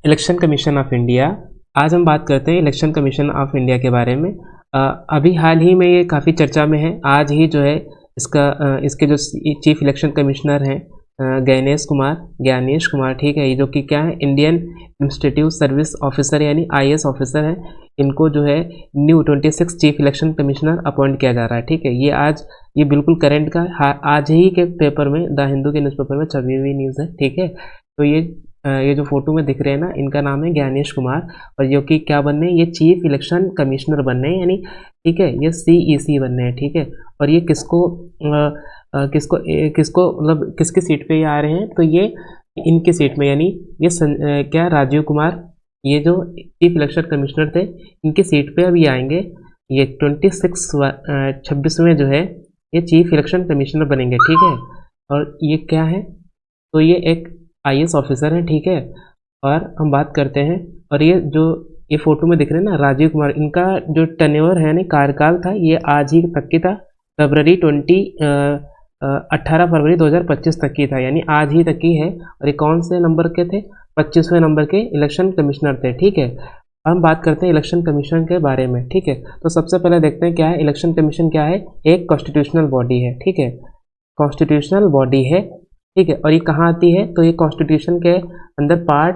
Election commission of India. आज हम बात करते हैं इलेक्शन कमीशन ऑफ इंडिया के बारे में। अभी हाल ही में ये काफ़ी चर्चा में है। आज ही जो है इसके जो चीफ इलेक्शन कमिश्नर हैं ज्ञानेश कुमार, ठीक है, ये जो कि क्या है, इंडियन इंस्टीट्यूट सर्विस ऑफिसर यानी IAS ऑफिसर है। इनको जो है new 26 chief election commissioner appoint किया जा रहा है। ठीक है, ये बिल्कुल करंट का आज ही के पेपर में, द हिंदू के न्यूज़पेपर में छपी हुई न्यूज़ है। ठीक है, तो ये जो फोटो में दिख रहे हैं ना, इनका नाम है ज्ञानेश कुमार, और जो कि क्या बनने हैं, ये चीफ इलेक्शन कमिश्नर बनने हैं, यानी ठीक है, ये CEC बनने हैं। ठीक है, और ये किसको मतलब किसकी सीट पे ये आ रहे हैं, तो ये इनकी सीट में, यानी क्या राजीव कुमार, ये जो चीफ इलेक्शन कमिश्नर थे, इनकी सीट पे अभी आएंगे। ये 26वें जो है ये चीफ इलेक्शन कमिश्नर बनेंगे। ठीक है, और ये क्या है, तो ये एक IAS ऑफिसर है। ठीक है, और हम बात करते हैं, और ये फोटो में दिख रहे हैं ना, राजीव कुमार, इनका जो टेन्योर है ना, कार्यकाल था, ये आज ही तक की था, 18 फरवरी 2025 तक की था, यानी आज ही तक की है। और ये कौन से नंबर के थे, 25वें नंबर के इलेक्शन कमिश्नर थे। ठीक है, हम बात करते हैं इलेक्शन कमीशन के बारे में। ठीक है, तो सबसे पहले देखते हैं क्या है इलेक्शन कमीशन, क्या है, एक कॉन्स्टिट्यूशनल बॉडी है। ठीक है, कॉन्स्टिट्यूशनल बॉडी है। ठीक है, और ये कहाँ आती है, तो ये कॉन्स्टिट्यूशन के अंदर पार्ट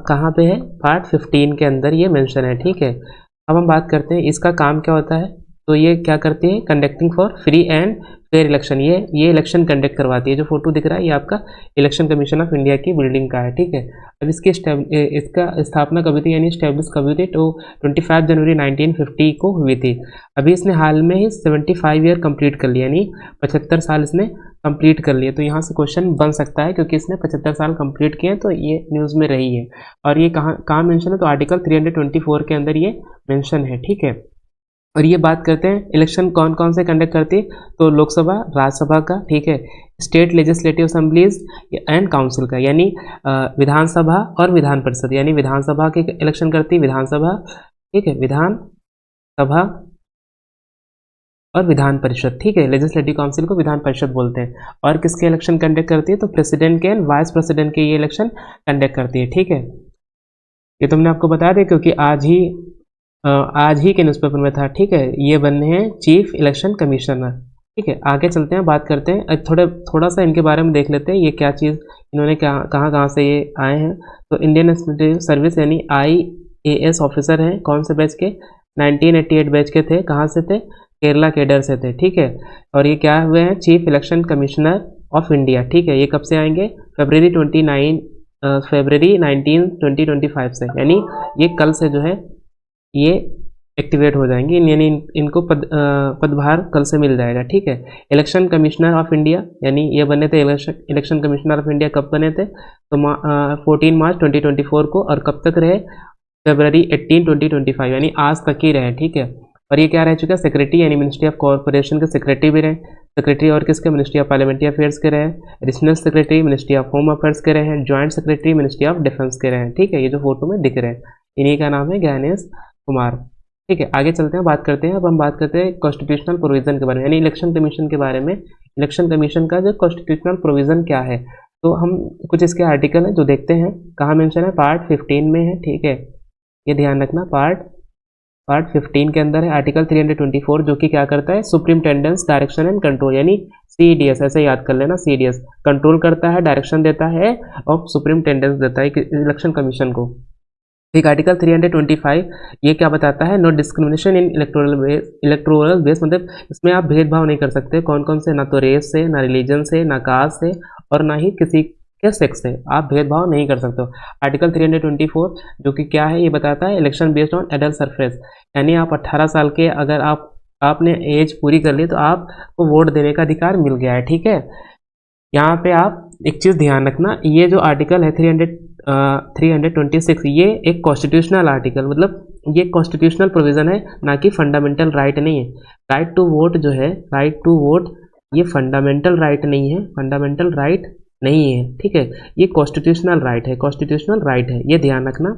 कहाँ पे है, पार्ट 15 के अंदर ये मेंशन है। ठीक है, अब हम बात करते हैं इसका काम क्या होता है। तो ये क्या करती है, conducting for free and fair election, ये इलेक्शन कंडक्ट करवाती है। जो फोटो दिख रहा है ये आपका इलेक्शन कमीशन ऑफ इंडिया की बिल्डिंग का है। ठीक है, अब इसका स्थापना कभी थी, यानी स्टैब्लिश कभी थी, तो 25 जनवरी 1950 को हुई थी। अभी इसने हाल में ही 75 ईयर कंप्लीट कर लिया, यानी 75 साल इसने कंप्लीट कर लिए। तो यहाँ से क्वेश्चन बन सकता है, क्योंकि इसने 75 साल कंप्लीट किए हैं, तो ये न्यूज़ में रही है। और ये कहाँ मेंशन है, तो आर्टिकल 324 के अंदर ये मेंशन है। ठीक है, और ये बात करते हैं इलेक्शन कौन कौन से कंडक्ट करती है, तो लोकसभा, राज्यसभा का, ठीक है, state legislative assemblies and council का, यानी विधानसभा और विधान परिषद, यानी विधानसभा के इलेक्शन करती है विधानसभा, ठीक है, विधानसभा और विधान परिषद। ठीक है, लेजिस्लेटिव काउंसिल को विधान परिषद बोलते हैं। और किसके इलेक्शन कंडक्ट करती है, तो प्रेसिडेंट के एंड वाइस प्रेसिडेंट के ये इलेक्शन कंडक्ट करती है। ठीक है, ये तुमने आपको बता दें, क्योंकि आज ही के न्यूज़पेपर में था। ठीक है, ये बनने हैं चीफ इलेक्शन कमिश्नर। ठीक है, आगे चलते हैं, बात करते हैं, थोड़ा सा इनके बारे में देख लेते हैं, ये क्या चीज़, इन्होंने कहाँ से ये आए हैं। तो इंडियन इंस्टीट्यूट सर्विस यानी IAS ऑफिसर हैं, कौन से बैच के, 1988 बैच के थे। कहाँ से थे, केरला केडर से थे। ठीक है, और ये क्या हुए हैं, chief election commissioner of India. ठीक है, ये कब से आएंगे, फरवरी 19 2025 से, यानी ये कल से जो है ये एक्टिवेट हो जाएंगे, यानी इनको पदभार कल से मिल जाएगा। ठीक है, इलेक्शन कमिश्नर ऑफ इंडिया, यानी ये बने थे इलेक्शन कमिश्नर ऑफ इंडिया, कब बने थे, तो 14 मार्च 2024 को, और कब तक रहे, फरवरी 18 2025, यानी आज तक ही रहे। ठीक है, और ये क्या रह चुका है, सेक्रेटरी, यानी मिनिस्ट्री ऑफ कॉर्पोरेशन के सेक्रेटरी भी रहे, सेक्रेटरी और किसके, मिनिस्ट्री ऑफ पार्लियामेंट्री अफेयर्स के रहे, additional secretary ministry of home affairs के रहे हैं, joint secretary ministry of defence के रहे हैं। ठीक है, ये जो फोटो में दिख रहे हैं, इन्हीं का नाम है ज्ञानेश कुमार। ठीक है, आगे चलते हैं, बात करते हैं, अब हम बात करते हैं कॉन्स्टिट्यूशनल प्रोविजन के बारे में, यानी इलेक्शन कमीशन के बारे में। इलेक्शन कमीशन का जो कॉन्स्टिट्यूशनल प्रोविजन क्या है, तो हम कुछ इसके आर्टिकल है जो देखते हैं, कहाँ मेंशन है, पार्ट 15 में है। ठीक है, ये ध्यान रखना, पार्ट 15 के अंदर है आर्टिकल 324, जो कि क्या करता है, सुप्रिंटेंडेंस डायरेक्शन एंड कंट्रोल, यानी CDS, ऐसे याद कर लेना, CDS कंट्रोल करता है, डायरेक्शन देता है, और सुप्रिंटेंडेंस देता है इलेक्शन कमीशन को। एक आर्टिकल 325 ये क्या बताता है, no discrimination in electoral base, मतलब इसमें आप भेदभाव नहीं कर सकते, कौन कौन से, ना तो रेस से, ना रिलीजन से, ना कास्ट से, और ना ही किसी के सेक्स से आप भेदभाव नहीं कर सकते हो। आर्टिकल 324 जो कि क्या है, ये बताता है election based on adult suffrage, यानी आप 18 साल के, अगर आपने एज पूरी कर ली, तो आपको वोट देने का अधिकार मिल गया है। ठीक है, यहाँ पे आप एक चीज़ ध्यान रखना, ये जो आर्टिकल है 326, ये एक कॉन्स्टिट्यूशनल आर्टिकल, मतलब ये कॉन्स्टिट्यूशनल प्रोविज़न है, ना कि फंडामेंटल राइट नहीं है। राइट टू वोट जो है, राइट टू वोट, ये फंडामेंटल राइट नहीं है, फंडामेंटल राइट नहीं है। ठीक है, ये कॉन्स्टिट्यूशनल राइट है, कॉन्स्टिट्यूशनल राइट है, ये ध्यान रखना।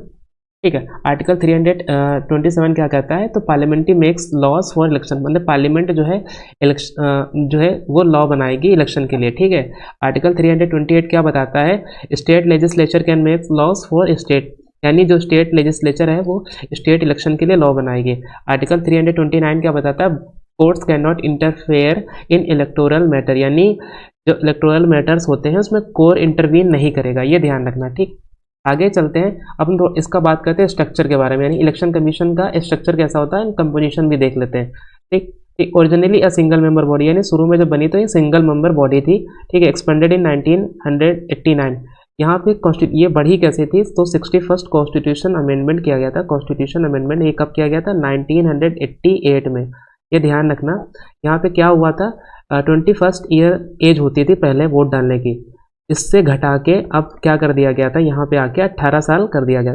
ठीक है। आर्टिकल 327 क्या कहता है, तो parliamentary makes laws for election, मतलब पार्लियामेंट जो है इलेक्शन जो है वो लॉ बनाएगी इलेक्शन के लिए, ठीक है। आर्टिकल 328 क्या बताता है, state legislature can make laws for state, यानी जो स्टेट लेजिस्लेचर है वो स्टेट इलेक्शन के लिए लॉ बनाएगी। आर्टिकल 329 क्या बताता है, courts can not interfere in electoral matter, यानी जो इलेक्टोरल मैटर्स होते हैं उसमें कोर्ट इंटरवीन नहीं करेगा, ये ध्यान रखना, ठीक। आगे चलते हैं, अब हम इसका बात करते हैं स्ट्रक्चर के बारे में, यानी इलेक्शन कमीशन का स्ट्रक्चर कैसा होता है, कंपोजिशन भी देख लेते हैं, ठीक। Originally a single member body, यानी शुरू में जब बनी तो ये सिंगल मेंबर बॉडी थी, ठीक है। एक्सपेंडेड इन 1989। यहाँ पे ये बढ़ी कैसे थी, तो 61st कॉन्स्टिट्यूशन अमेंडमेंट किया गया था। कॉन्स्टिट्यूशन अमेंडमेंट ये कब किया गया था, 1988 में, ये ध्यान रखना। यहाँ पे क्या हुआ था, 21st ईयर एज होती थी पहले वोट डालने की, इससे घटा के अब क्या कर दिया गया था, यहाँ पे आके 18 साल कर दिया गया।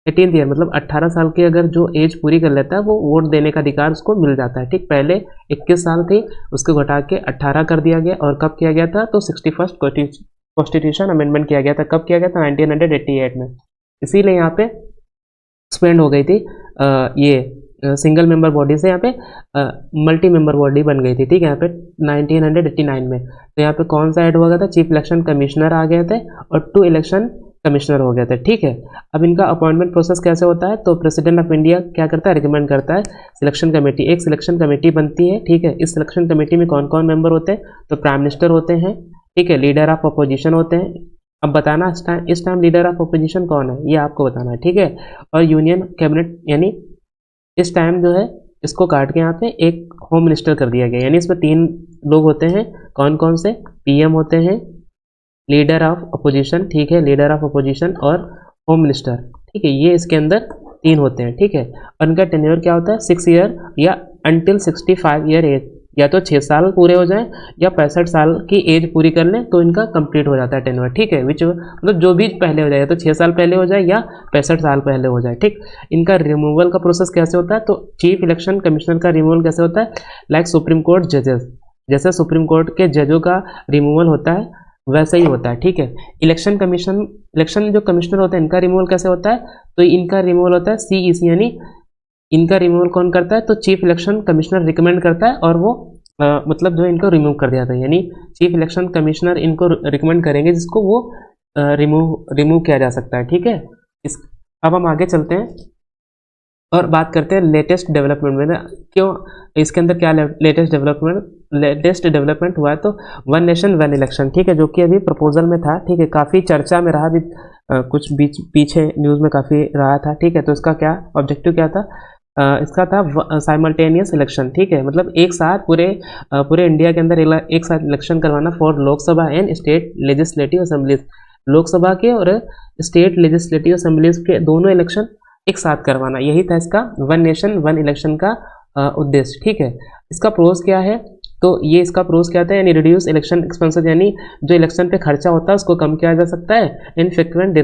18th ईयर मतलब 18 साल की अगर जो एज पूरी कर लेता है वो वोट देने का अधिकार उसको मिल जाता है, ठीक। पहले 21 साल थी, उसको घटा के 18 कर दिया गया। और कब किया गया था, तो 61st कॉन्स्टिट्यूशन अमेंडमेंट किया गया था। कब किया गया था, 1988 में। इसीलिए यहाँ पे एक्सपेंड हो गई थी ये सिंगल मेंबर बॉडी से यहाँ पे मल्टी मेंबर बॉडी बन गई थी, ठीक है। यहाँ पे 1989 में तो यहाँ पे कौन सा ऐड हुआ गया था, चीफ इलेक्शन कमिश्नर आ गए थे और 2 इलेक्शन कमिश्नर हो गए थे, ठीक है। अब इनका अपॉइंटमेंट प्रोसेस कैसे होता है, तो प्रेसिडेंट ऑफ इंडिया क्या करता है, रिकमेंड करता है सिलेक्शन कमेटी, एक सिलेक्शन कमेटी बनती है, ठीक है। इस सिलेक्शन कमेटी में कौन कौन मेंबर होते हैं, तो प्राइम मिनिस्टर होते हैं, ठीक है, लीडर ऑफ अपोजिशन होते हैं। अब बताना इस टाइम लीडर ऑफ अपोजिशन कौन है, ये आपको बताना है, ठीक है। और यूनियन कैबिनेट, यानी इस टाइम जो है इसको काट के यहाँ पे एक होम मिनिस्टर कर दिया गया, यानी इसमें 3 लोग होते हैं, कौन कौन से, पीएम होते हैं, लीडर ऑफ अपोजिशन, ठीक है, लीडर ऑफ अपोजिशन और होम मिनिस्टर, ठीक है। ये इसके अंदर 3 होते हैं, ठीक है। और इनका टेन्योर क्या होता है, 6 ईयर या अंटिल 65 ईयर एज, या तो 6 साल पूरे हो जाएं या 65 साल की एज पूरी कर लें तो इनका कंप्लीट हो जाता है टेन्योर, ठीक है। विच मतलब जो भी पहले हो जाए, तो 6 साल पहले हो जाए या 65 साल पहले हो जाए, ठीक। इनका रिमूवल का प्रोसेस कैसे होता है, तो चीफ इलेक्शन कमिश्नर का रिमूवल कैसे होता है, लाइक सुप्रीम कोर्ट जजेस, जैसे सुप्रीम कोर्ट के जजों का रिमूवल होता है वैसा ही होता है, ठीक है। इलेक्शन जो कमिश्नर होते हैं इनका रिमूवल कैसे होता है, तो इनका रिमूवल होता है CEC, यानी इनका रिमूवल कौन करता है, तो चीफ इलेक्शन कमिश्नर रिकमेंड करता है और वो मतलब जो इनको रिमूव कर दिया था, यानी चीफ इलेक्शन कमिश्नर इनको रिकमेंड करेंगे जिसको वो रिमूव किया जा सकता है, ठीक है। अब हम आगे चलते हैं और बात करते हैं लेटेस्ट डेवलपमेंट में, क्यों इसके अंदर क्या लेटेस्ट डेवलपमेंट हुआ है, तो 1 नेशन 1 इलेक्शन, ठीक है, जो कि अभी प्रपोजल में था, ठीक है, काफ़ी चर्चा में रहा, अभी कुछ पीछे न्यूज़ में काफ़ी रहा था, ठीक है। तो इसका क्या ऑब्जेक्टिव क्या था, इसका था साइमल्टेनियस इलेक्शन, ठीक है, मतलब एक साथ पूरे इंडिया के अंदर एक साथ इलेक्शन करवाना for Lok Sabha and state legislative assemblies, Lok Sabha के और स्टेट लेजिस्लेटिव असेंबलीज के दोनों इलेक्शन एक साथ करवाना, यही था इसका 1 नेशन 1 इलेक्शन का उद्देश्य, ठीक है। इसका प्रोज क्या है, तो ये इसका प्रोज क्या था, यानी रिड्यूस इलेक्शन एक्सपेंसेस, यानी जो इलेक्शन पे खर्चा होता है उसको कम किया जा सकता है। इनफ्रीक्वेंट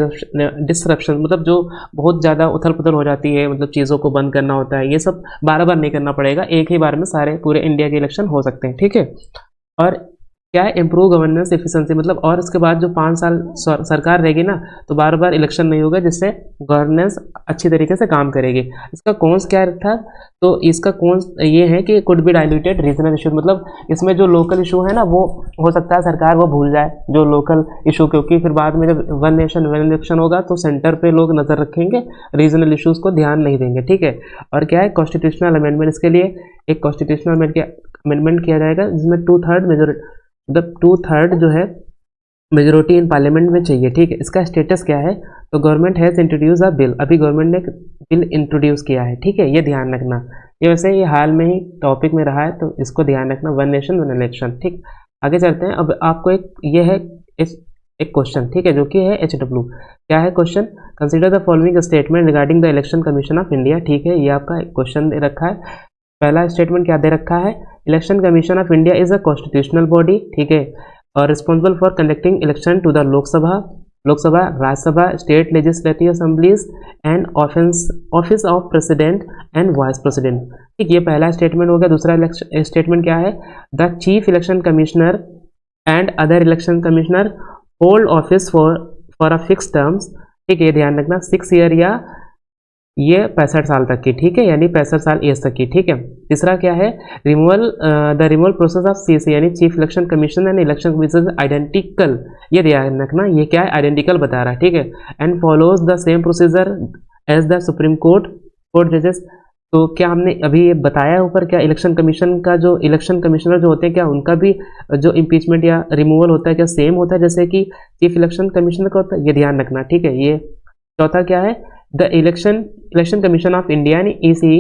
डिसरप्शन, मतलब जो बहुत ज़्यादा उथल पुथल हो जाती है, मतलब चीज़ों को बंद करना होता है, ये सब बार बार नहीं करना पड़ेगा, एक ही बार में सारे पूरे इंडिया के इलेक्शन हो सकते हैं, ठीक है। और क्या है, इम्प्रूव गवर्नेंस एफिशिएंसी, मतलब और इसके बाद जो 5 साल सरकार रहेगी ना तो बार बार इलेक्शन नहीं होगा, जिससे गवर्नेंस अच्छी तरीके से काम करेगी। इसका कॉन्स क्या था, तो इसका कॉन्स ये है कि could be diluted regional issue, मतलब इसमें जो लोकल इशू है ना वो हो सकता है सरकार वो भूल जाए जो लोकल इशू, क्योंकि फिर बाद में जब 1 नेशन 1 इलेक्शन होगा तो सेंटर पे लोग नज़र रखेंगे, रीजनल इशूज को ध्यान नहीं देंगे, ठीक है। और क्या है, कॉन्स्टिट्यूशनल अमेंडमेंट, इसके लिए एक कॉन्स्टिट्यूशनल अमेंडमेंट किया जाएगा जिसमें 2/3 मेजोरिटी, मतलब 2/3 जो है मेजोरिटी इन पार्लियामेंट में चाहिए, ठीक है। इसका स्टेटस क्या है, तो government has introduce a bill, अभी गवर्नमेंट ने बिल इंट्रोड्यूस किया है, ठीक है, ये ध्यान रखना। ये वैसे ये हाल में ही टॉपिक में रहा है तो इसको ध्यान रखना, 1 नेशन 1 इलेक्शन, ठीक। आगे चलते हैं, अब आपको ये है एक क्वेश्चन, ठीक है, जो कि है HW, क्या है question, consider the following statement regarding the election commission of India, ठीक है, ये आपका क्वेश्चन दे रखा है। पहला स्टेटमेंट क्या दे रखा है, election commission of India is a constitutional body, ठीक है, और responsible for conducting election to the Lok Sabha, Rajya Sabha, state legislative assemblies and office of president and vice president, ठीक। ये पहला स्टेटमेंट हो गया। दूसरा स्टेटमेंट क्या है, the chief election commissioner and other election commissioner hold office for a fix terms, ठीक है, ये ध्यान रखना, 6 ईयर या ये 65 साल तक की, ठीक है, यानी 65 साल एज तक की, ठीक है। तीसरा क्या है, removal the removal process of CC यानी chief election commission and election commission identical, ये ध्यान रखना, ये क्या है, आइडेंटिकल बता रहा है, ठीक है। And follows the same procedure as the supreme court जजेस। तो क्या हमने अभी ये बताया है ऊपर, क्या इलेक्शन कमीशन का जो इलेक्शन कमिश्नर जो होते हैं, क्या उनका भी जो इम्पीचमेंट या रिमूवल होता है क्या सेम होता है जैसे कि चीफ इलेक्शन कमिश्नर का होता है, ये ध्यान रखना, ठीक है। ये चौथा क्या है, the election commission of India यानी ECE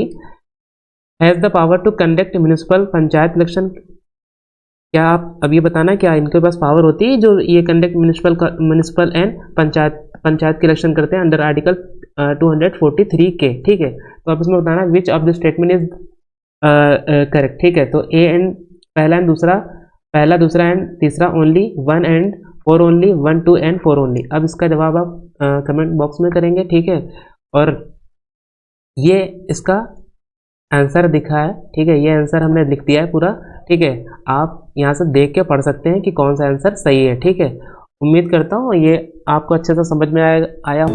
has the power to conduct municipal panchayat election. क्या आप अब ये बताना, क्या इनके पास पावर होती है जो ये कंडक्ट म्यूनिसिपल एंड पंचायत के इलेक्शन करते हैं अंडर आर्टिकल 243 के, ठीक है। तो आप इसमें बताना which of the statement is correct, ठीक है। तो ए एंड पहला दूसरा एंड तीसरा only, 1 and 4 only, 1 2 and 4 only. अब इसका जवाब आप कमेंट बॉक्स में करेंगे, ठीक है। और ये इसका आंसर दिखा है, ठीक है, ये आंसर हमने लिख दिया है पूरा, ठीक है। आप यहाँ से देख के पढ़ सकते हैं कि कौन सा आंसर सही है, ठीक है। उम्मीद करता हूँ ये आपको अच्छे से समझ में आया